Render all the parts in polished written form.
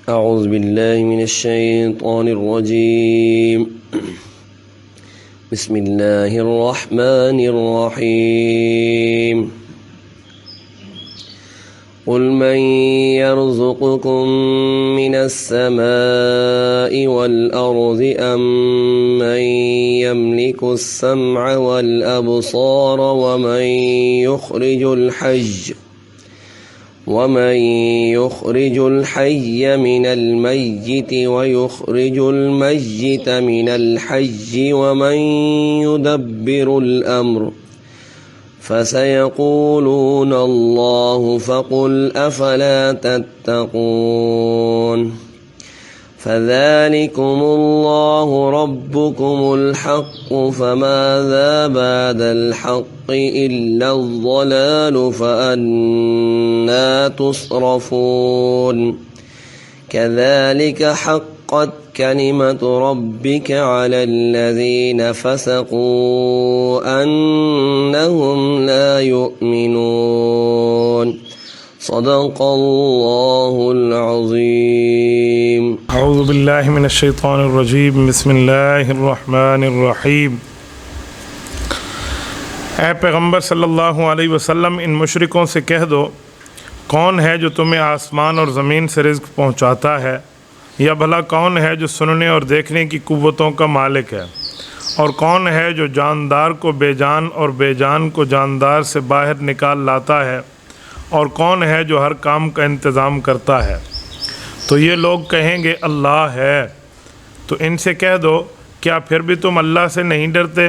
أعوذ بالله من الشيطان الرجيم. بسم الله الرحمن الرحيم. قل من يرزقكم من السماء والأرض أم من يملك السمع والأبصار ومن يخرج الحي من الميت ويخرج الميت من الحي ومن يدبر الأمر فسيقولون الله فقل أفلا تتقون. فذلكم الله ربكم الحق فماذا بعد الحق إلا الضلال فأنى تصرفون. كذلك حقت كلمة ربك على الذين فسقوا أنهم لا يؤمنون. صدق الله العظيم. اعوذ باللہ من الشیطان الرجیم. بسم اللہ الرحمن الرحیم. اے پیغمبر صلی اللہ علیہ وسلم، ان مشرکوں سے کہہ دو، کون ہے جو تمہیں آسمان اور زمین سے رزق پہنچاتا ہے؟ یا بھلا کون ہے جو سننے اور دیکھنے کی قوتوں کا مالک ہے؟ اور کون ہے جو جاندار کو بے جان اور بے جان کو جاندار سے باہر نکال لاتا ہے؟ اور کون ہے جو ہر کام کا انتظام کرتا ہے؟ تو یہ لوگ کہیں گے اللہ ہے۔ تو ان سے کہہ دو، کیا پھر بھی تم اللہ سے نہیں ڈرتے؟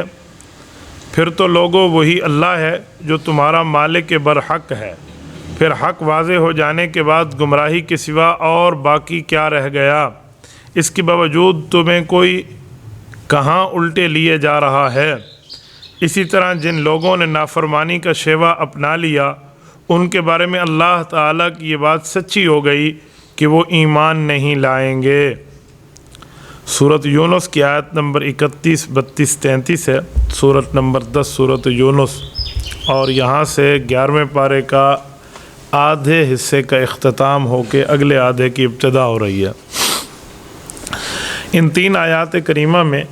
پھر تو لوگو وہی اللہ ہے جو تمہارا مالک برحق ہے۔ پھر حق واضح ہو جانے کے بعد گمراہی کے سوا اور باقی کیا رہ گیا؟ اس کے باوجود تمہیں کوئی کہاں الٹے لیے جا رہا ہے؟ اسی طرح جن لوگوں نے نافرمانی کا شیوہ اپنا لیا، ان کے بارے میں اللہ تعالیٰ کی یہ بات سچی ہو گئی کہ وہ ایمان نہیں لائیں گے۔ سورۃ یونس کی آیت نمبر 31، 32، 33 ہے۔ سورۃ نمبر 10 سورۃ یونس، اور یہاں سے 11ویں پارے کا آدھے حصے کا اختتام ہو کے اگلے آدھے کی ابتدا ہو رہی ہے۔ ان 3 آیات کریمہ میں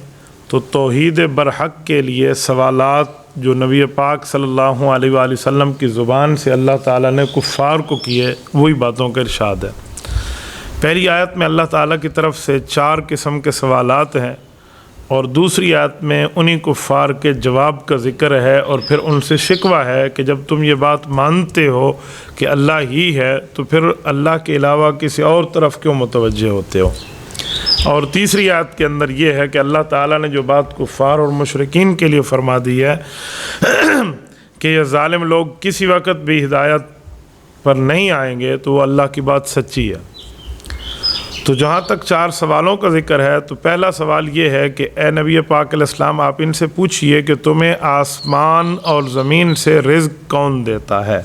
تو توحید برحق کے لیے سوالات جو نبی پاک صلی اللہ علیہ وآلہ وسلم کی زبان سے اللہ تعالیٰ نے کفار کو کیے، وہی باتوں کا ارشاد ہے۔ پہلی آیت میں اللہ تعالیٰ کی طرف سے 4 قسم کے سوالات ہیں، اور دوسری آیت میں انہی کفار کے جواب کا ذکر ہے، اور پھر ان سے شکوہ ہے کہ جب تم یہ بات مانتے ہو کہ اللہ ہی ہے تو پھر اللہ کے علاوہ کسی اور طرف کیوں متوجہ ہوتے ہو؟ اور تیسری آیت کے اندر یہ ہے کہ اللہ تعالیٰ نے جو بات کفار اور مشرکین کے لیے فرما دی ہے کہ یہ ظالم لوگ کسی وقت بھی ہدایت پر نہیں آئیں گے، تو وہ اللہ کی بات سچی ہے۔ تو جہاں تک 4 سوالوں کا ذکر ہے، تو پہلا سوال یہ ہے کہ اے نبی پاک علیہ السلام، آپ ان سے پوچھئے کہ تمہیں آسمان اور زمین سے رزق کون دیتا ہے؟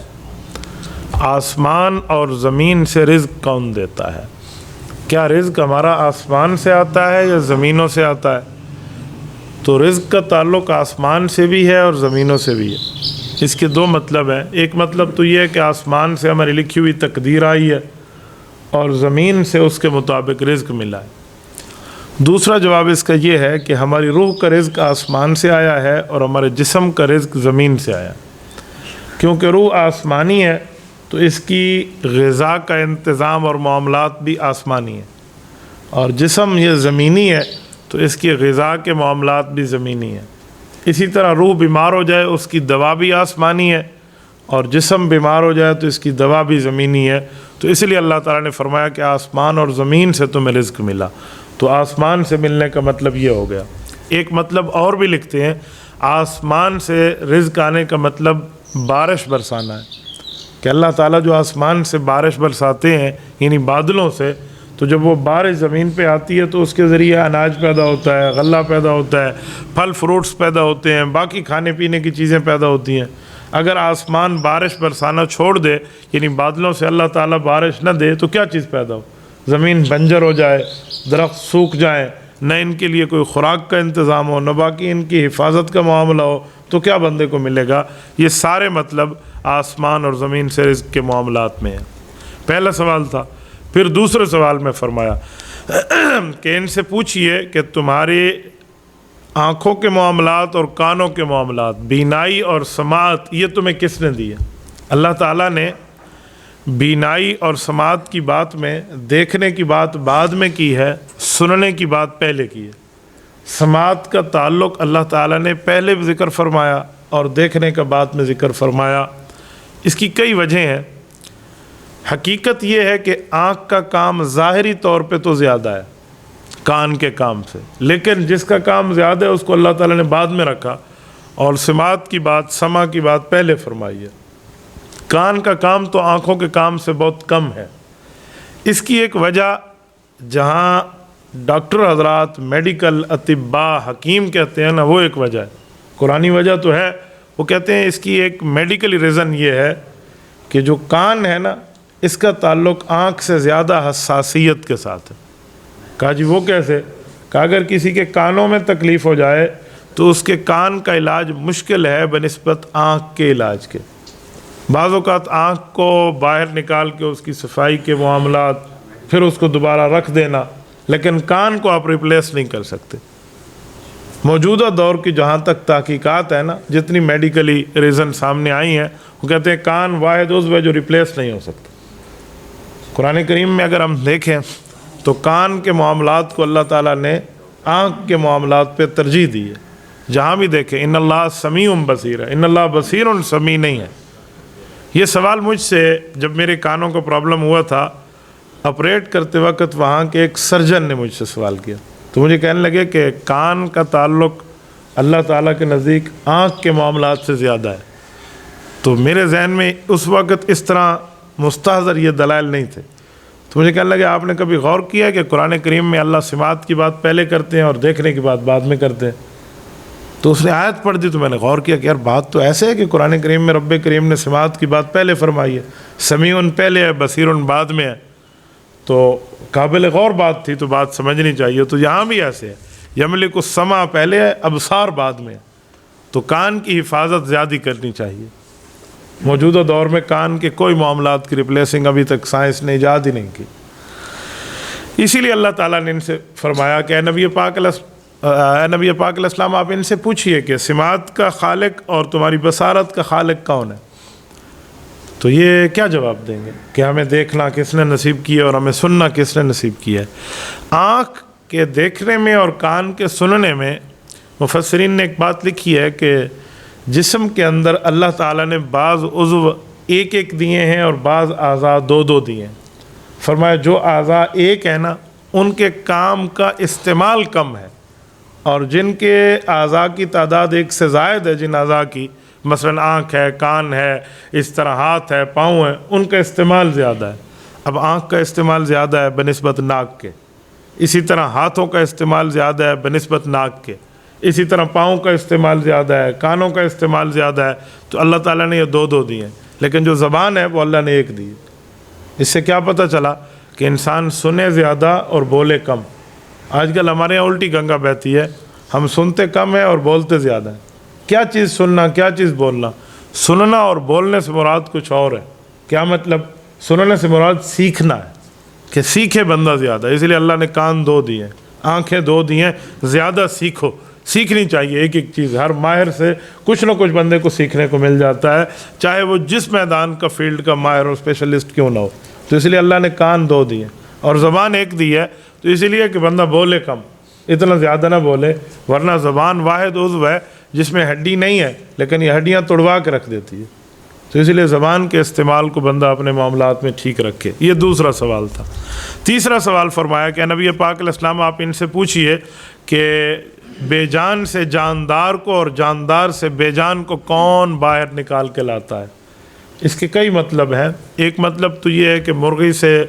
آسمان اور زمین سے رزق کون دیتا ہے؟ کیا رزق ہمارا آسمان سے آتا ہے یا زمینوں سے آتا ہے؟ تو رزق کا تعلق آسمان سے بھی ہے اور زمینوں سے بھی ہے۔ اس کے 2 مطلب ہیں۔ ایک مطلب تو یہ ہے کہ آسمان سے ہماری لکھی ہوئی تقدیر آئی ہے اور زمین سے اس کے مطابق رزق ملا ہے۔ دوسرا جواب اس کا یہ ہے کہ ہماری روح کا رزق آسمان سے آیا ہے اور ہمارے جسم کا رزق زمین سے آیا، کیونکہ روح آسمانی ہے تو اس کی غذا کا انتظام اور معاملات بھی آسمانی ہیں، اور جسم یہ زمینی ہے تو اس کی غذا کے معاملات بھی زمینی ہیں۔ اسی طرح روح بیمار ہو جائے اس کی دوا بھی آسمانی ہے، اور جسم بیمار ہو جائے تو اس کی دوا بھی زمینی ہے۔ تو اس لیے اللہ تعالیٰ نے فرمایا کہ آسمان اور زمین سے تمہیں رزق ملا۔ تو آسمان سے ملنے کا مطلب یہ ہو گیا۔ ایک مطلب اور بھی لکھتے ہیں، آسمان سے رزق آنے کا مطلب بارش برسانا ہے، کہ اللہ تعالیٰ جو آسمان سے بارش برساتے ہیں یعنی بادلوں سے، تو جب وہ بارش زمین پہ آتی ہے تو اس کے ذریعے اناج پیدا ہوتا ہے، غلہ پیدا ہوتا ہے، پھل فروٹس پیدا ہوتے ہیں، باقی کھانے پینے کی چیزیں پیدا ہوتی ہیں۔ اگر آسمان بارش برسانا چھوڑ دے، یعنی بادلوں سے اللہ تعالیٰ بارش نہ دے، تو کیا چیز پیدا ہو؟ زمین بنجر ہو جائے، درخت سوکھ جائیں، نہ ان کے لیے کوئی خوراک کا انتظام ہو، نہ باقی ان کی حفاظت کا معاملہ ہو، تو کیا بندے کو ملے گا؟ یہ سارے مطلب آسمان اور زمین سے رزق کے معاملات میں ہیں۔ پہلا سوال تھا پھر دوسرے سوال میں فرمایا کہ ان سے پوچھئے کہ تمہاری آنکھوں کے معاملات اور کانوں کے معاملات، بینائی اور سماعت، یہ تمہیں کس نے دی ہے؟ اللہ تعالیٰ نے بینائی اور سماعت کی بات میں دیکھنے کی بات بعد میں کی ہے، سننے کی بات پہلے کی ہے۔ سماعت کا تعلق اللہ تعالیٰ نے پہلے بھی ذکر فرمایا اور دیکھنے کا بعد میں ذکر فرمایا۔ اس کی کئی وجہ ہیں۔ حقیقت یہ ہے کہ آنکھ کا کام ظاہری طور پہ تو زیادہ ہے کان کے کام سے، لیکن جس کا کام زیادہ ہے اس کو اللہ تعالیٰ نے بعد میں رکھا، اور سماعت کی بات، سمع کی بات پہلے فرمائی ہے۔ کان کا کام تو آنکھوں کے کام سے بہت کم ہے۔ اس کی ایک وجہ، جہاں ڈاکٹر حضرات، میڈیکل اطباء، حکیم کہتے ہیں نا، وہ ایک وجہ ہے۔ قرآنی وجہ تو ہے، وہ کہتے ہیں اس کی ایک میڈیکل ریزن یہ ہے کہ جو کان ہے نا، اس کا تعلق آنکھ سے زیادہ حساسیت کے ساتھ ہے۔ کہا جی وہ کیسے؟ کہا اگر کسی کے کانوں میں تکلیف ہو جائے تو اس کے کان کا علاج مشکل ہے بنسبت آنکھ کے علاج کے۔ بعض اوقات آنکھ کو باہر نکال کے اس کی صفائی کے معاملات، پھر اس کو دوبارہ رکھ دینا، لیکن کان کو آپ ریپلیس نہیں کر سکتے۔ موجودہ دور کی جہاں تک تحقیقات ہے نا، جتنی میڈیکلی ریزن سامنے آئی ہیں، وہ کہتے ہیں کان واحد عضو ہے جو ریپلیس نہیں ہو سکتا۔ قرآن کریم میں اگر ہم دیکھیں تو کان کے معاملات کو اللہ تعالیٰ نے آنکھ کے معاملات پہ ترجیح دی ہے۔ جہاں بھی دیکھیں ان اللہ سمیع بصیر ہے، ان اللہ بصیر سمیع نہیں ہے۔ یہ سوال مجھ سے جب میرے کانوں کا پرابلم ہوا تھا، آپریٹ کرتے وقت وہاں کے ایک سرجن نے مجھ سے سوال کیا، تو مجھے کہنے لگے کہ کان کا تعلق اللہ تعالیٰ کے نزدیک آنکھ کے معاملات سے زیادہ ہے۔ تو میرے ذہن میں اس وقت اس طرح مستحضر یہ دلائل نہیں تھے، تو مجھے کہنے لگے آپ نے کبھی غور کیا کہ قرآن کریم میں اللہ سماعت کی بات پہلے کرتے ہیں اور دیکھنے کی بات بعد میں کرتے ہیں؟ تو اس نے آیت پڑھ دی تو میں نے غور کیا کہ یار بات تو ایسے ہے کہ قرآن کریم میں رب کریم نے سماعت کی بات پہلے فرمائی ہے، سمیع پہلے ہے، بصیر بعد میں ہے، تو قابل غور بات تھی، تو بات سمجھنی چاہیے۔ تو یہاں بھی ایسے ہے، یملک السمع پہلے ہے، ابصار بعد میں ہے، تو کان کی حفاظت زیادہ کرنی چاہیے۔ موجودہ دور میں کان کے کوئی معاملات کی ریپلیسنگ ابھی تک سائنس نے ایجاد ہی نہیں کی۔ اسی لیے اللہ تعالیٰ نے ان سے فرمایا کہ اے نبی پاک علیہ السلام آپ ان سے پوچھئے کہ سماعت کا خالق اور تمہاری بصارت کا خالق کون ہے؟ تو یہ کیا جواب دیں گے کہ ہمیں دیکھنا کس نے نصیب کیا اور ہمیں سننا کس نے نصیب کیا ہے؟ آنکھ کے دیکھنے میں اور کان کے سننے میں مفسرین نے ایک بات لکھی ہے کہ جسم کے اندر اللہ تعالیٰ نے بعض عضو ایک ایک دیے ہیں اور بعض اعضاء دو دو دیے ہیں۔ فرمایا جو اعضاء ایک ہیں نا، ان کے کام کا استعمال کم ہے، اور جن کے اعضاء کی تعداد ایک سے زائد ہے، جن اعضاء کی مثلا آنکھ ہے، کان ہے، اس طرح ہاتھ ہے، پاؤں ہے، ان کا استعمال زیادہ ہے۔ اب آنکھ کا استعمال زیادہ ہے بنسبت ناک کے، اسی طرح ہاتھوں کا استعمال زیادہ ہے بنسبت ناک کے، اسی طرح پاؤں کا استعمال زیادہ ہے، کانوں کا استعمال زیادہ ہے، تو اللہ تعالیٰ نے یہ دو دو دیے ہیں، لیکن جو زبان ہے وہ اللہ نے ایک دی ہے۔ اس سے کیا پتہ چلا کہ انسان سنے زیادہ اور بولے کم۔ آج کل ہمارے یہاں الٹی گنگا بہتی ہے، ہم سنتے کم ہیں اور بولتے زیادہ ہیں۔ کیا چیز سننا، کیا چیز بولنا؟ سننا اور بولنے سے مراد کچھ اور ہے۔ کیا مطلب؟ سننے سے مراد سیکھنا ہے، کہ سیکھے بندہ زیادہ، اس لیے اللہ نے کان دو دیے ہیں، آنکھیں دو دی ہیں، زیادہ سیکھو، سیکھنی چاہیے ایک ایک چیز۔ ہر ماہر سے کچھ نہ کچھ بندے کو سیکھنے کو مل جاتا ہے، چاہے وہ جس میدان کا فیلڈ کا ماہر اور اسپیشلسٹ کیوں نہ ہو۔ تو اس لیے اللہ نے کان دو دیے اور زبان ایک دی ہے، تو اسی لیے کہ بندہ بولے کم، اتنا زیادہ نہ بولے، ورنہ زبان واحد عضو ہے جس میں ہڈی نہیں ہے، لیکن یہ ہڈیاں توڑوا کے رکھ دیتی ہے۔ تو اس لیے زبان کے استعمال کو بندہ اپنے معاملات میں ٹھیک رکھے۔ یہ دوسرا سوال تھا۔ تیسرا سوال فرمایا کہ نبی پاک علیہ السلام آپ ان سے پوچھئے کہ بے جان سے جاندار کو اور جاندار سے بے جان کو کون باہر نکال کے لاتا ہے؟ اس کے کئی مطلب ہیں۔ ایک مطلب تو یہ ہے کہ مرغی سے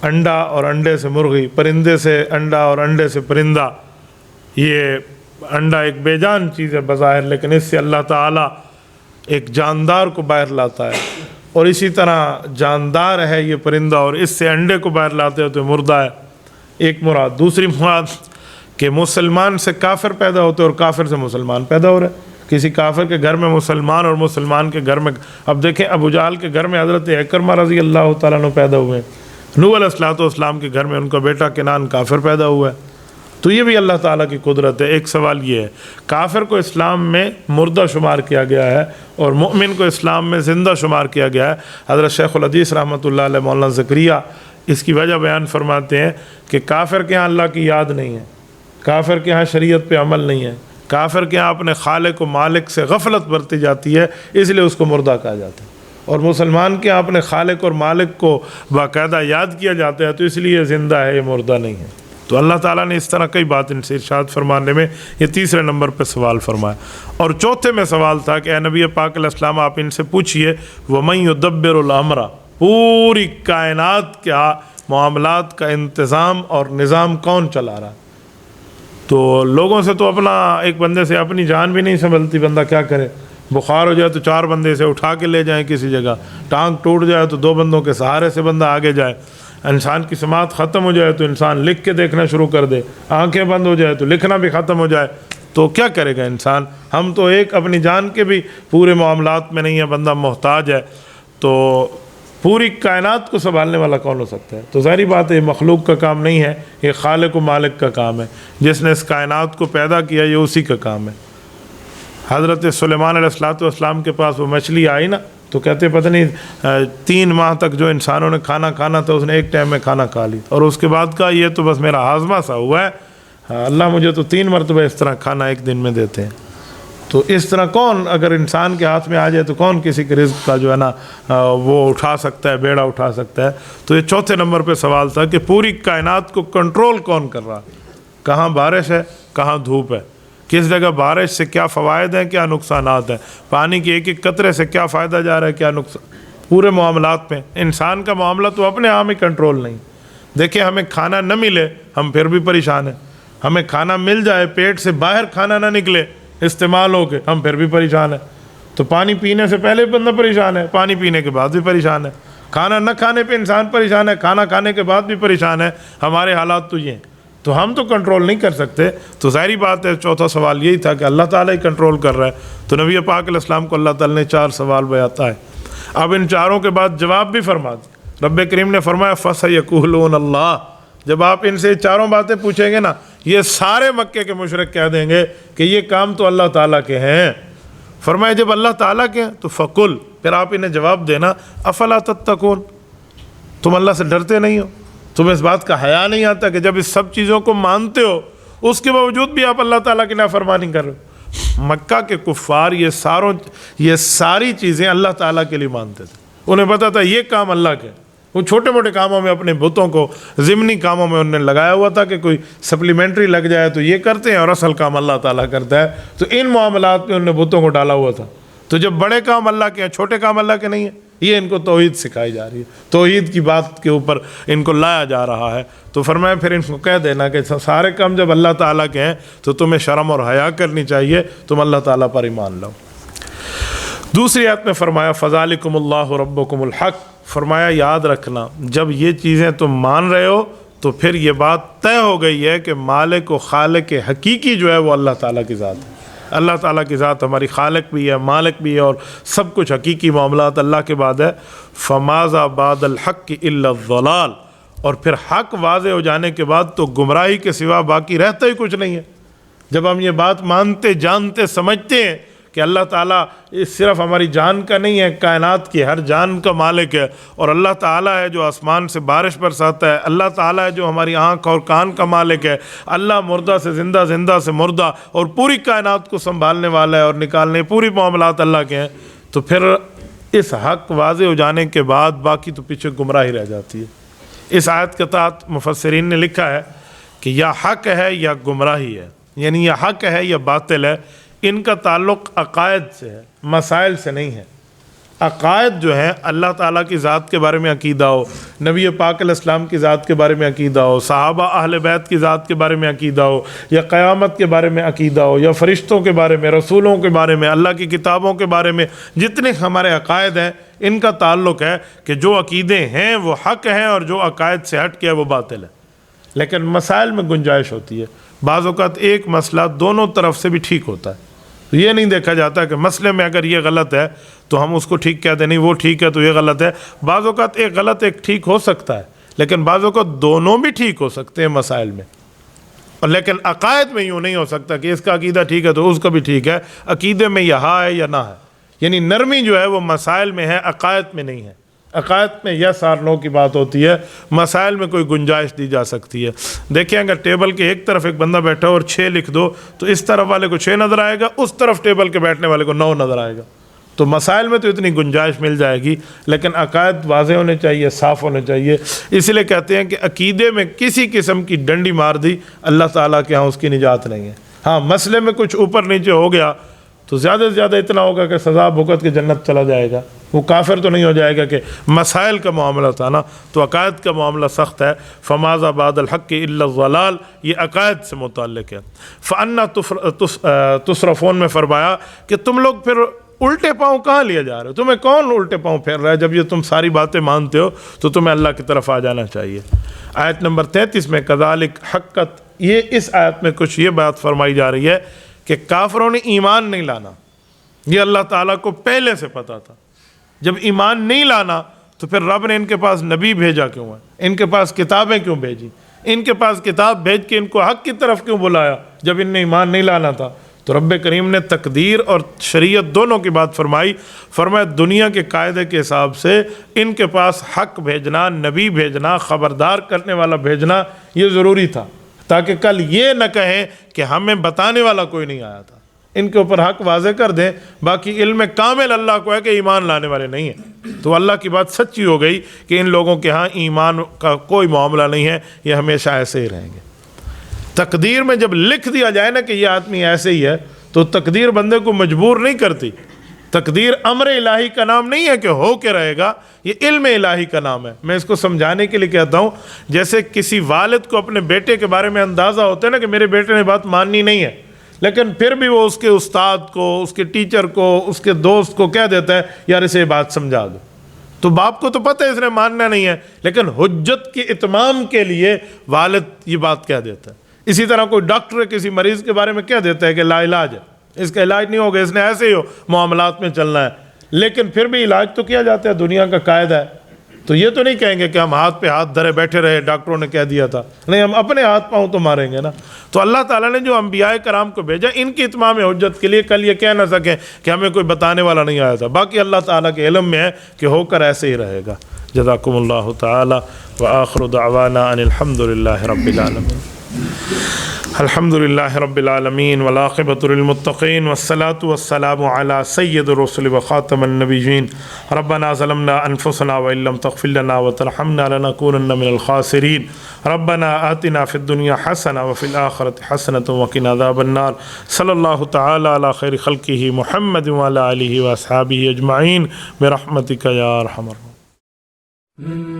انڈا اور انڈے سے مرغی، پرندے سے انڈا اور انڈے سے پرندہ۔ یہ انڈا ایک بے جان چیز ہے بظاہر، لیکن اس سے اللہ تعالیٰ ایک جاندار کو باہر لاتا ہے، اور اسی طرح جاندار ہے یہ پرندہ اور اس سے انڈے کو باہر لاتے ہو تو مردہ ہے۔ ایک مراد۔ دوسری مراد کہ مسلمان سے کافر پیدا ہوتے اور کافر سے مسلمان پیدا ہو رہے، کسی کافر کے گھر میں مسلمان اور مسلمان کے گھر میں۔ اب دیکھیں ابو جہل کے گھر میں حضرت اکرمہ رضی اللہ تعالیٰ عنہ پیدا ہوئے ہیں، نوح علیہ السلام کے گھر میں ان کا بیٹا کنان کافر پیدا ہوا ہے، تو یہ بھی اللہ تعالیٰ کی قدرت ہے۔ ایک سوال یہ ہے، کافر کو اسلام میں مردہ شمار کیا گیا ہے اور مومن کو اسلام میں زندہ شمار کیا گیا ہے۔ حضرت شیخ الحدیث رحمۃ اللہ علیہ مولانا زکریہ اس کی وجہ بیان فرماتے ہیں کہ کافر کے ہاں اللہ کی یاد نہیں ہے، کافر کے ہاں شریعت پہ عمل نہیں ہے، کافر کے ہاں اپنے خالق و مالک سے غفلت برتی جاتی ہے، اس لیے اس کو مردہ کہا جاتا ہے، اور مسلمان کے ہاں اپنے خالق اور مالک کو باقاعدہ یاد کیا جاتا ہے، تو اس لیے زندہ ہے، یہ مردہ نہیں ہے۔ تو اللہ تعالیٰ نے اس طرح کئی بات ان سے ارشاد فرمانے میں یہ تیسرے نمبر پہ سوال فرمایا۔ اور چوتھے میں سوال تھا کہ اے نبی پاک علیہ السلام آپ ان سے پوچھئے وَمَن يُدَبِّرُ الْأَمْرَ، پوری کائنات کے معاملات کا انتظام اور نظام کون چلا رہا ہے؟ تو لوگوں سے تو اپنا ایک بندے سے اپنی جان بھی نہیں سنبھلتی، بندہ کیا کرے؟ بخار ہو جائے تو 4 بندے سے اٹھا کے لے جائیں کسی جگہ، ٹانگ ٹوٹ جائے تو 2 بندوں کے سہارے سے بندہ آگے جائے، انسان کی سماعت ختم ہو جائے تو انسان لکھ کے دیکھنا شروع کر دے، آنکھیں بند ہو جائے تو لکھنا بھی ختم ہو جائے، تو کیا کرے گا انسان؟ ہم تو ایک اپنی جان کے بھی پورے معاملات میں نہیں ہے، بندہ محتاج ہے، تو پوری کائنات کو سنبھالنے والا کون ہو سکتا ہے؟ تو ظاہری بات ہے یہ مخلوق کا کام نہیں ہے، یہ خالق و مالک کا کام ہے، جس نے اس کائنات کو پیدا کیا یہ اسی کا کام ہے۔ حضرت سلیمان علیہ السلام کے پاس وہ مچھلی آئی نا، تو کہتے پتہ نہیں 3 ماہ تک جو انسانوں نے کھانا کھانا تھا اس نے ایک ٹائم میں کھانا کھا لی، اور اس کے بعد کہا یہ تو بس میرا ہاضمہ سا ہوا ہے، اللہ مجھے تو 3 مرتبہ اس طرح کھانا ایک دن میں دیتے ہیں۔ تو اس طرح کون اگر انسان کے ہاتھ میں آ جائے تو کون کسی کے رزق کا جو ہے نا وہ اٹھا سکتا ہے، بیڑا اٹھا سکتا ہے؟ تو یہ چوتھے نمبر پہ سوال تھا کہ پوری کائنات کو کنٹرول کون کر رہا، کہاں بارش ہے، کہاں دھوپ ہے، کس جگہ بارش سے کیا فوائد ہیں، کیا نقصانات ہیں، پانی کی ایک ایک قطرے سے کیا فائدہ جا رہا ہے، کیا نقصان، پورے معاملات میں۔ انسان کا معاملہ تو اپنے ہاں میں کنٹرول نہیں۔ دیکھیں ہمیں کھانا نہ ملے ہم پھر بھی پریشان ہیں، ہمیں کھانا مل جائے، پیٹ سے باہر کھانا نہ نکلے استعمال ہو کے، ہم پھر بھی پریشان ہیں۔ تو پانی پینے سے پہلے بندہ پریشان ہے، پانی پینے کے بعد بھی پریشان ہے، کھانا نہ کھانے پہ انسان پریشان ہے، کھانا کھانے کے بعد بھی پریشان ہے۔ ہمارے حالات تو یہ ہیں، تو ہم تو کنٹرول نہیں کر سکتے۔ تو ظاہری بات ہے چوتھا سوال یہی تھا کہ اللہ تعالیٰ ہی کنٹرول کر رہا ہے۔ تو نبی پاک علیہ السلام کو اللہ تعالیٰ نے 4 سوال بیاتا ہے۔ اب ان چاروں کے بعد جواب بھی فرما دیا۔ رب کریم نے فرمایا فَسَيَقُولُونَ اللَّهُ، جب آپ ان سے چاروں باتیں پوچھیں گے نا، یہ سارے مکے کے مشرک کہہ دیں گے کہ یہ کام تو اللہ تعالیٰ کے ہیں۔ فرمایا جب اللہ تعالیٰ کے ہیں تو فَقُل، پھر آپ انہیں جواب دینا أَفَلَا تَتَّقُونَ، تم اللہ سے ڈرتے نہیں ہو؟ تمہیں اس بات کا حیا نہیں آتا کہ جب اس سب چیزوں کو مانتے ہو اس کے باوجود بھی آپ اللہ تعالیٰ کی نافرمانی کر رہے ہو؟ مکہ کے کفار یہ ساری چیزیں اللہ تعالیٰ کے لیے مانتے تھے، انہیں پتا تھا یہ کام اللہ کے۔ وہ چھوٹے موٹے کاموں میں اپنے بتوں کو ضمنی کاموں میں انہوں نے لگایا ہوا تھا کہ کوئی سپلیمنٹری لگ جائے تو یہ کرتے ہیں، اور اصل کام اللہ تعالیٰ کرتا ہے۔ تو ان معاملات میں انہوں نے بتوں کو ڈالا ہوا تھا۔ تو جب بڑے کام اللہ کے ہیں، چھوٹے کام اللہ کے نہیں ہیں، یہ ان کو توحید سکھائی جا رہی ہے، توحید کی بات کے اوپر ان کو لایا جا رہا ہے۔ تو فرمایا پھر ان کو کہہ دینا کہ سارے کام جب اللہ تعالیٰ کے ہیں تو تمہیں شرم اور حیا کرنی چاہیے، تم اللہ تعالیٰ پر ایمان لاؤ۔ دوسری آیت میں فرمایا فَذَلِكُمُ اللَّهُ رَبُّكُمُ الْحَقُّ، فرمایا یاد رکھنا جب یہ چیزیں تم مان رہے ہو تو پھر یہ بات طے ہو گئی ہے کہ مالک و خالق حقیقی جو ہے وہ اللہ تعالیٰ کی ذات ہے۔ اللہ تعالیٰ کی ذات ہماری خالق بھی ہے، مالک بھی ہے، اور سب کچھ حقیقی معاملات اللہ کے بعد ہے۔ فَمَاذَا بَعْدَ الْحَقِّ إِلَّا الضَّلَالُ، اور پھر حق واضح ہو جانے کے بعد تو گمراہی کے سوا باقی رہتا ہی کچھ نہیں ہے۔ جب ہم یہ بات مانتے جانتے سمجھتے ہیں کہ اللہ تعالیٰ صرف ہماری جان کا نہیں ہے، کائنات کی ہر جان کا مالک ہے، اور اللہ تعالیٰ ہے جو آسمان سے بارش برساتا ہے، اللہ تعالیٰ ہے جو ہماری آنکھ اور کان کا مالک ہے، اللہ مردہ سے زندہ، زندہ سے مردہ، اور پوری کائنات کو سنبھالنے والا ہے اور نکالنے پوری معاملات اللہ کے ہیں، تو پھر اس حق واضح ہو جانے کے بعد باقی تو پیچھے گمراہی رہ جاتی ہے۔ اس آیت کے تحت مفسرین نے لکھا ہے کہ یا حق ہے یا گمراہی ہے، یعنی یا حق ہے یا باطل ہے، ان کا تعلق عقائد سے ہے، مسائل سے نہیں ہے۔ عقائد جو ہیں اللہ تعالیٰ کی ذات کے بارے میں عقیدہ ہو، نبی پاک علیہ السلام کی ذات کے بارے میں عقیدہ ہو، صحابہ اہل بیت کی ذات کے بارے میں عقیدہ ہو، یا قیامت کے بارے میں عقیدہ ہو، یا فرشتوں کے بارے میں، رسولوں کے بارے میں، اللہ کی کتابوں کے بارے میں، جتنے ہمارے عقائد ہیں ان کا تعلق ہے کہ جو عقیدے ہیں وہ حق ہیں اور جو عقائد سے ہٹ کے ہے وہ باطل ہے۔ لیکن مسائل میں گنجائش ہوتی ہے، بعض اوقات ایک مسئلہ دونوں طرف سے بھی ٹھیک ہوتا ہے، تو یہ نہیں دیکھا جاتا کہ مسئلے میں اگر یہ غلط ہے تو ہم اس کو ٹھیک کہتے ہیں، نہیں وہ ٹھیک ہے تو یہ غلط ہے۔ بعض اوقات ایک غلط ایک ٹھیک ہو سکتا ہے، لیکن بعضوں کو دونوں بھی ٹھیک ہو سکتے ہیں مسائل میں، اور لیکن عقائد میں یوں نہیں ہو سکتا کہ اس کا عقیدہ ٹھیک ہے تو اس کا بھی ٹھیک ہے، عقیدے میں یہاں ہے یا نہ ہے، یعنی نرمی جو ہے وہ مسائل میں ہے، عقائد میں نہیں ہے۔ عقائد میں یس اور نو کی بات ہوتی ہے، مسائل میں کوئی گنجائش دی جا سکتی ہے۔ دیکھیں اگر ٹیبل کے ایک طرف ایک بندہ بیٹھا ہو اور 6 لکھ دو تو اس طرف والے کو 6 نظر آئے گا، اس طرف ٹیبل کے بیٹھنے والے کو 9 نظر آئے گا۔ تو مسائل میں تو اتنی گنجائش مل جائے گی، لیکن عقائد واضح ہونے چاہیے، صاف ہونے چاہیے۔ اس لیے کہتے ہیں کہ عقیدے میں کسی قسم کی ڈنڈی مار دی اللہ تعالیٰ کے ہاں اس کی نجات نہیں ہے۔ ہاں مسئلے میں کچھ اوپر نیچے ہو گیا تو زیادہ سے زیادہ اتنا ہوگا کہ سزا بھگت کے جنت چلا جائے گا، وہ کافر تو نہیں ہو جائے گا۔ کہ مسائل کا معاملہ تھا نا، تو عقائد کا معاملہ سخت ہے۔ فماذا بعد الحق الا الضلال، یہ عقائد سے متعلق ہے۔ فأنا تصرفون میں فرمایا کہ تم لوگ پھر الٹے پاؤں کہاں لیا جا رہے ہو، تمہیں کون الٹے پاؤں پھیر رہا ہے؟ جب یہ تم ساری باتیں مانتے ہو تو تمہیں اللہ کی طرف آ جانا چاہیے۔ آیت نمبر 33 میں کذالک حقت، یہ اس آیت میں کچھ یہ بات فرمائی جا رہی ہے کہ کافروں نے ایمان نہیں لانا، یہ اللہ تعالیٰ کو پہلے سے پتا تھا۔ جب ایمان نہیں لانا تو پھر رب نے ان کے پاس نبی بھیجا کیوں ہے، ان کے پاس کتابیں کیوں بھیجی، ان کے پاس کتاب بھیج کے ان کو حق کی طرف کیوں بلایا جب ان نے ایمان نہیں لانا تھا؟ تو رب کریم نے تقدیر اور شریعت دونوں کی بات فرمائی۔ فرمایا دنیا کے قاعدے کے حساب سے ان کے پاس حق بھیجنا، نبی بھیجنا، خبردار کرنے والا بھیجنا یہ ضروری تھا، تاکہ کل یہ نہ کہیں کہ ہمیں بتانے والا کوئی نہیں آیا تھا۔ ان کے اوپر حق واضح کر دیں، باقی علم کامل اللہ کو ہے کہ ایمان لانے والے نہیں ہیں۔ تو اللہ کی بات سچی ہو گئی کہ ان لوگوں کے ہاں ایمان کا کوئی معاملہ نہیں ہے، یہ ہمیشہ ایسے ہی رہیں گے۔ تقدیر میں جب لکھ دیا جائے نا کہ یہ آدمی ایسے ہی ہے تو تقدیر بندے کو مجبور نہیں کرتی۔ تقدیر امر الہی کا نام نہیں ہے کہ ہو کے رہے گا، یہ علم الہی کا نام ہے۔ میں اس کو سمجھانے کے لیے کہتا ہوں، جیسے کسی والد کو اپنے بیٹے کے بارے میں اندازہ ہوتا ہے نا کہ میرے بیٹے نے بات ماننی نہیں ہے، لیکن پھر بھی وہ اس کے استاد کو، اس کے ٹیچر کو، اس کے دوست کو کہہ دیتا ہے یار اسے یہ بات سمجھا دو۔ تو باپ کو تو پتہ ہے اس نے ماننا نہیں ہے، لیکن حجت کے اتمام کے لیے والد یہ بات کہہ دیتا ہے۔ اسی طرح کوئی ڈاکٹر کسی مریض کے بارے میں کہہ دیتا ہے کہ لا علاج ہے، اس کا علاج نہیں ہوگا، اس نے ایسے ہی معاملات میں چلنا ہے، لیکن پھر بھی علاج تو کیا جاتا ہے، دنیا کا قاعدہ ہے۔ تو یہ تو نہیں کہیں گے کہ ہم ہاتھ پہ ہاتھ دھرے بیٹھے رہے، ڈاکٹروں نے کہہ دیا تھا، نہیں، ہم اپنے ہاتھ پاؤں تو ماریں گے نا۔ تو اللہ تعالیٰ نے جو انبیاء کرام کو بھیجا ان کی اتمام حجت کے لیے، کل یہ کہہ نہ سکیں کہ ہمیں کوئی بتانے والا نہیں آیا تھا۔ باقی اللہ تعالیٰ کے علم میں ہے کہ ہو کر ایسے ہی رہے گا۔ جزاکم اللہ تعالی وآخر دعوانا ان الحمد للہ رب العالمین۔ الحمد للہ رب العالمین والعاقبۃ للمتقین والصلاة والسلام علی سید الرسل وخاتم النبیین۔ ربنا ظلمنا انفسنا وان لم تغفر لنا وترحمنا لنکونن من الخاسرین۔ ربنا آتنا فی الدنیا حسنہ وفی الآخرۃ حسنۃ وقنا عذاب النار۔ صلی اللہ تعالی علی خیر خلقہ محمد وعلی آلہ واصحابہ اجمعین برحمتک یا ارحم الراحمین۔